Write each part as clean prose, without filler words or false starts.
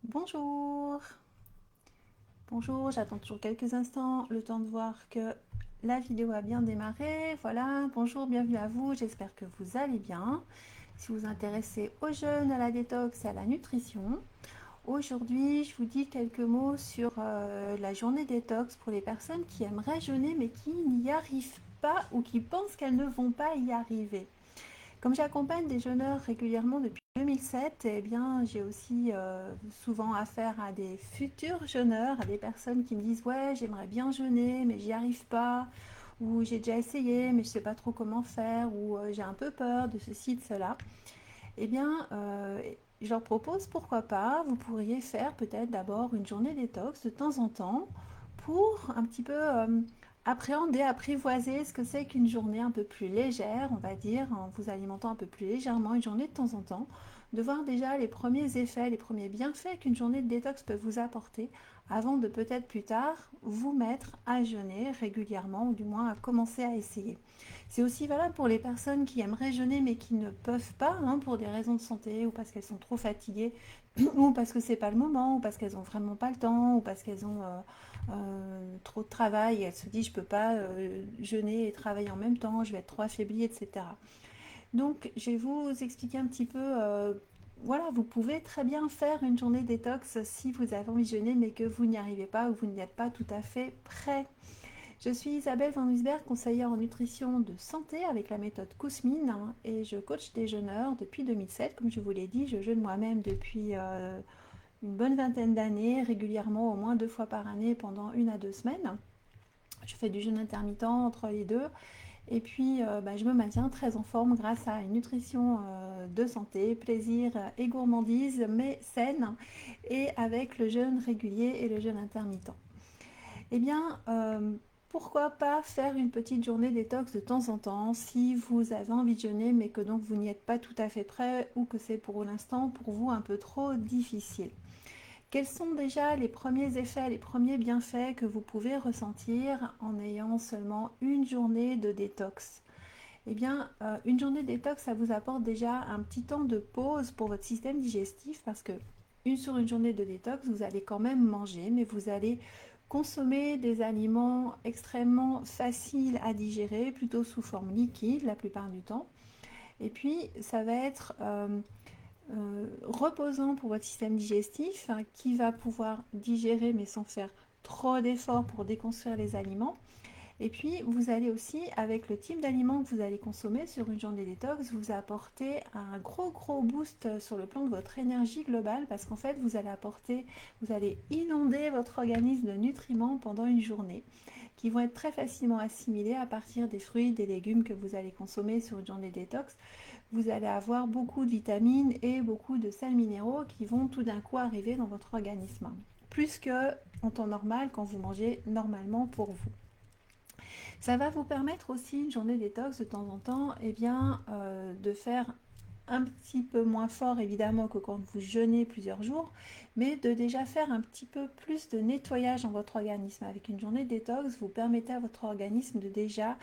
Bonjour, bonjour, j'attends toujours quelques instants, le temps de voir que la vidéo a bien démarré. Voilà, bonjour, bienvenue à vous, j'espère que vous allez bien. Si vous vous intéressez aux jeunes, à la détox et à la nutrition, aujourd'hui je vous dis quelques mots sur la journée détox pour les personnes qui aimeraient jeûner mais qui n'y arrivent pas ou qui pensent qu'elles ne vont pas y arriver. Comme j'accompagne des jeûneurs régulièrement depuis 2007, eh bien, j'ai aussi souvent affaire à des futurs jeûneurs, à des personnes qui me disent ouais, j'aimerais bien jeûner, mais j'y arrive pas, ou j'ai déjà essayé, mais je sais pas trop comment faire, ou j'ai un peu peur de ceci, de cela. Eh bien, je leur propose pourquoi pas, vous pourriez faire peut-être d'abord une journée détox de temps en temps pour un petit peu appréhender, apprivoiser ce que c'est qu'une journée un peu plus légère, on va dire, en vous alimentant un peu plus légèrement, une journée de temps en temps, de voir déjà les premiers effets, les premiers bienfaits qu'une journée de détox peut vous apporter, avant de peut-être plus tard vous mettre à jeûner régulièrement, ou du moins à commencer à essayer. C'est aussi valable pour les personnes qui aimeraient jeûner mais qui ne peuvent pas, hein, pour des raisons de santé, ou parce qu'elles sont trop fatiguées, ou parce que c'est pas le moment, ou parce qu'elles ont vraiment pas le temps, ou parce qu'elles ont trop de travail et elles se disent je peux pas jeûner et travailler en même temps, je vais être trop affaiblie, etc. Donc je vais vous expliquer un petit peu. Voilà, vous pouvez très bien faire une journée détox si vous avez envie de jeûner mais que vous n'y arrivez pas ou vous n'y êtes pas tout à fait prêt. Je suis Isabelle Van Wisberg, conseillère en nutrition de santé avec la méthode Kousmine, hein, et je coach des jeûneurs depuis 2007. Comme je vous l'ai dit, je jeûne moi-même depuis une bonne vingtaine d'années, régulièrement au moins 2 fois par année pendant 1 à 2 semaines. Je fais du jeûne intermittent entre les deux. Et puis, je me maintiens très en forme grâce à une nutrition de santé, plaisir et gourmandise, mais saine, et avec le jeûne régulier et le jeûne intermittent. Eh bien, pourquoi pas faire une petite journée détox de temps en temps si vous avez envie de jeûner mais que donc vous n'y êtes pas tout à fait prêt, ou que c'est pour l'instant pour vous un peu trop difficile. Quels sont déjà les premiers effets, les premiers bienfaits que vous pouvez ressentir en ayant seulement une journée de détox? Eh bien, une journée de détox, ça vous apporte déjà un petit temps de pause pour votre système digestif, parce que sur une journée de détox, vous allez quand même manger, mais vous allez consommer des aliments extrêmement faciles à digérer, plutôt sous forme liquide la plupart du temps. Et puis, ça va être reposant pour votre système digestif, hein, qui va pouvoir digérer mais sans faire trop d'efforts pour déconstruire les aliments. Et puis, vous allez aussi, avec le type d'aliments que vous allez consommer sur une journée détox, vous apporter un gros boost sur le plan de votre énergie globale, parce qu'en fait, vous allez inonder votre organisme de nutriments pendant une journée, qui vont être très facilement assimilés à partir des fruits, des légumes que vous allez consommer sur une journée détox. Vous allez avoir beaucoup de vitamines et beaucoup de sels minéraux qui vont tout d'un coup arriver dans votre organisme, plus que en temps normal, quand vous mangez normalement pour vous. Ça va vous permettre aussi, une journée détox de temps en temps, de faire un petit peu moins fort évidemment que quand vous jeûnez plusieurs jours, mais de déjà faire un petit peu plus de nettoyage dans votre organisme. Avec une journée détox, vous permettez à votre organisme de déjà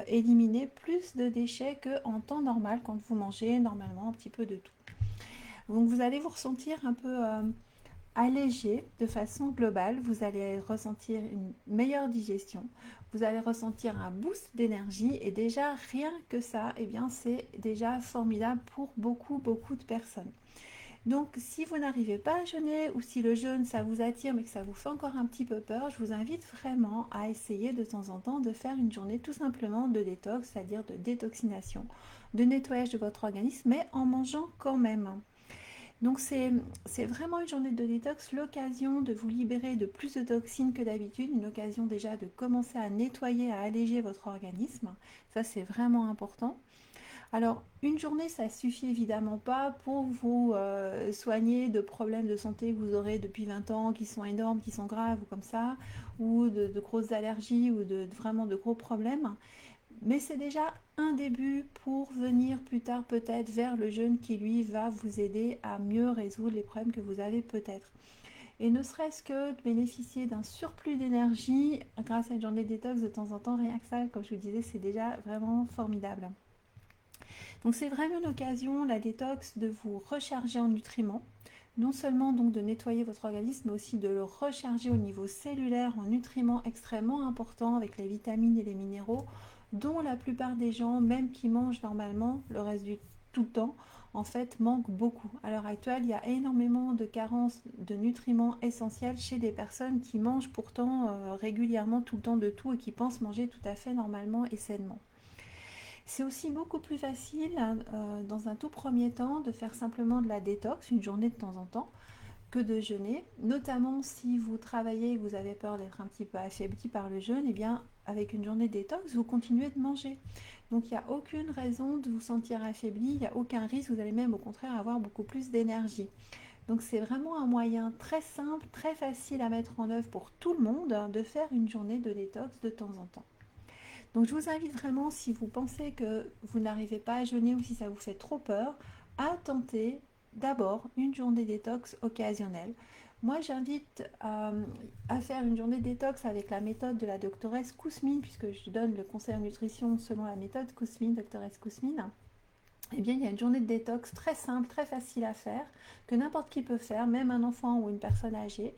éliminer plus de déchets qu'en temps normal, quand vous mangez normalement un petit peu de tout. Donc vous allez vous ressentir un peu allégé de façon globale. Vous allez ressentir une meilleure digestion, vous allez ressentir un boost d'énergie, et déjà rien que ça, eh bien c'est déjà formidable pour beaucoup de personnes. Donc si vous n'arrivez pas à jeûner, ou si le jeûne ça vous attire mais que ça vous fait encore un petit peu peur, je vous invite vraiment à essayer de temps en temps de faire une journée tout simplement de détox, c'est-à-dire de détoxination, de nettoyage de votre organisme, mais en mangeant quand même. Donc c'est vraiment une journée de détox, l'occasion de vous libérer de plus de toxines que d'habitude, une occasion déjà de commencer à nettoyer, à alléger votre organisme. Ça, c'est vraiment important. Alors, une journée, ça suffit évidemment pas pour vous soigner de problèmes de santé que vous aurez depuis 20 ans, qui sont énormes, qui sont graves ou comme ça, ou de grosses allergies, ou vraiment de gros problèmes. Mais c'est déjà un début pour venir plus tard peut-être vers le jeûne, qui lui va vous aider à mieux résoudre les problèmes que vous avez peut-être. Et ne serait-ce que de bénéficier d'un surplus d'énergie grâce à une journée de détox de temps en temps, rien que ça, comme je vous disais, c'est déjà vraiment formidable. Donc c'est vraiment une occasion, la détox, de vous recharger en nutriments, non seulement donc de nettoyer votre organisme, mais aussi de le recharger au niveau cellulaire en nutriments extrêmement importants avec les vitamines et les minéraux, dont la plupart des gens, même qui mangent normalement le reste du tout le temps, en fait manquent beaucoup. À l'heure actuelle, il y a énormément de carences de nutriments essentiels chez des personnes qui mangent pourtant régulièrement tout le temps de tout et qui pensent manger tout à fait normalement et sainement. C'est aussi beaucoup plus facile dans un tout premier temps de faire simplement de la détox une journée de temps en temps que de jeûner, notamment si vous travaillez et que vous avez peur d'être un petit peu affaibli par le jeûne, et bien avec une journée de détox, vous continuez de manger. Donc il n'y a aucune raison de vous sentir affaibli, il n'y a aucun risque, vous allez même au contraire avoir beaucoup plus d'énergie. Donc c'est vraiment un moyen très simple, très facile à mettre en œuvre pour tout le monde de faire une journée de détox de temps en temps. Donc je vous invite vraiment, si vous pensez que vous n'arrivez pas à jeûner ou si ça vous fait trop peur, à tenter d'abord une journée détox occasionnelle. Moi, j'invite à faire une journée détox avec la méthode de la doctoresse Kousmine, puisque je donne le conseil en nutrition selon la méthode Kousmine, doctoresse Kousmine. Eh bien, il y a une journée de détox très simple, très facile à faire, que n'importe qui peut faire, même un enfant ou une personne âgée.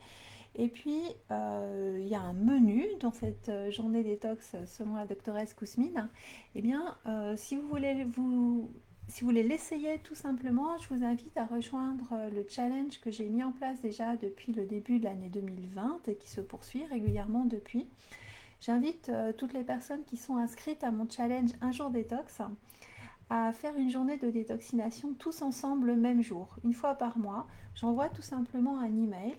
Et puis, il y a un menu dans cette journée détox selon la doctoresse Kousmine. Eh bien, si vous voulez l'essayer tout simplement, je vous invite à rejoindre le challenge que j'ai mis en place déjà depuis le début de l'année 2020 et qui se poursuit régulièrement depuis. J'invite toutes les personnes qui sont inscrites à mon challenge Un jour détox à faire une journée de détoxination tous ensemble le même jour, une fois par mois. J'envoie tout simplement un email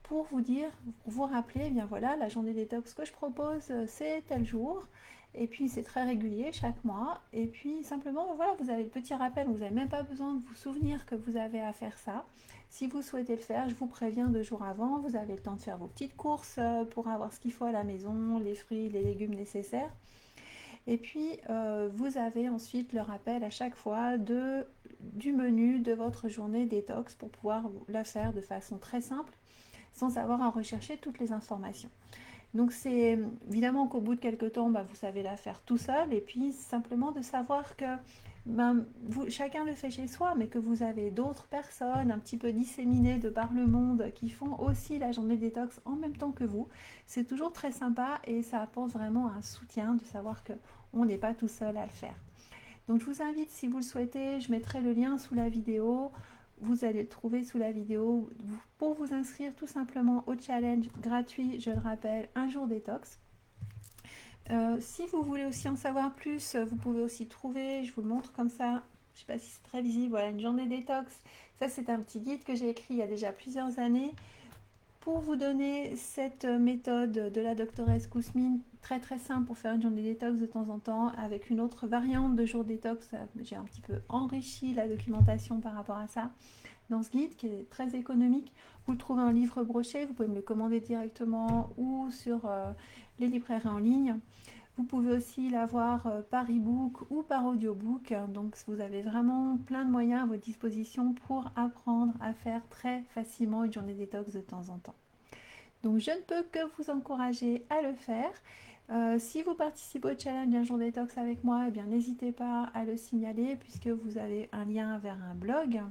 pour vous dire, pour vous rappeler, eh bien voilà, la journée détox que je propose, c'est tel jour. Et puis c'est très régulier chaque mois. Et puis simplement, voilà, vous avez le petit rappel, vous n'avez même pas besoin de vous souvenir que vous avez à faire ça. Si vous souhaitez le faire, je vous préviens 2 jours avant, vous avez le temps de faire vos petites courses pour avoir ce qu'il faut à la maison, les fruits, les légumes nécessaires. Et puis, vous avez ensuite le rappel à chaque fois du menu de votre journée détox pour pouvoir la faire de façon très simple, sans avoir à rechercher toutes les informations. Donc c'est évidemment qu'au bout de quelques temps, vous savez la faire tout seul, et puis simplement de savoir que chacun le fait chez soi, mais que vous avez d'autres personnes un petit peu disséminées de par le monde qui font aussi la journée détox en même temps que vous. C'est toujours très sympa et ça apporte vraiment un soutien de savoir que on n'est pas tout seul à le faire. Donc je vous invite, si vous le souhaitez, je mettrai le lien sous la vidéo. Vous allez le trouver sous la vidéo pour vous inscrire tout simplement au challenge gratuit, je le rappelle, Un jour détox. Si vous voulez aussi en savoir plus, vous pouvez aussi trouver, je vous le montre comme ça, je ne sais pas si c'est très visible, voilà, une journée détox. Ça, c'est un petit guide que j'ai écrit il y a déjà plusieurs années pour vous donner cette méthode de la doctoresse Kousmine, très très simple pour faire une journée détox de temps en temps, avec une autre variante de jour détox. J'ai un petit peu enrichi la documentation par rapport à ça dans ce guide qui est très économique. Vous le trouvez en livre broché, vous pouvez me le commander directement ou sur les librairies en ligne. Vous pouvez aussi l'avoir par e-book ou par audiobook. Donc vous avez vraiment plein de moyens à votre disposition pour apprendre à faire très facilement une journée détox de temps en temps. Donc je ne peux que vous encourager à le faire. Si vous participez au challenge Un jour détox avec moi, eh bien n'hésitez pas à le signaler puisque vous avez un lien vers un blog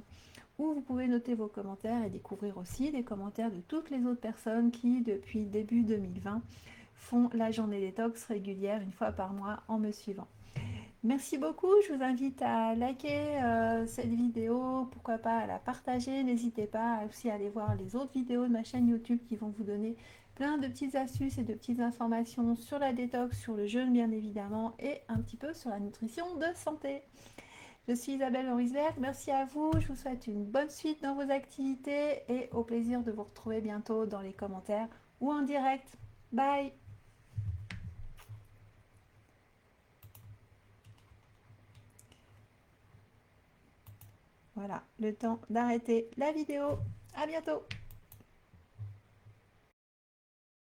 où vous pouvez noter vos commentaires et découvrir aussi les commentaires de toutes les autres personnes qui, depuis début 2020, font la journée détox régulière une fois par mois en me suivant. Merci beaucoup, je vous invite à liker cette vidéo, pourquoi pas à la partager, n'hésitez pas aussi à aller voir les autres vidéos de ma chaîne YouTube qui vont vous donner plein de petites astuces et de petites informations sur la détox, sur le jeûne bien évidemment et un petit peu sur la nutrition de santé. Je suis Isabelle Horisberg, merci à vous, je vous souhaite une bonne suite dans vos activités et au plaisir de vous retrouver bientôt dans les commentaires ou en direct. Bye! Voilà, le temps d'arrêter la vidéo. À bientôt!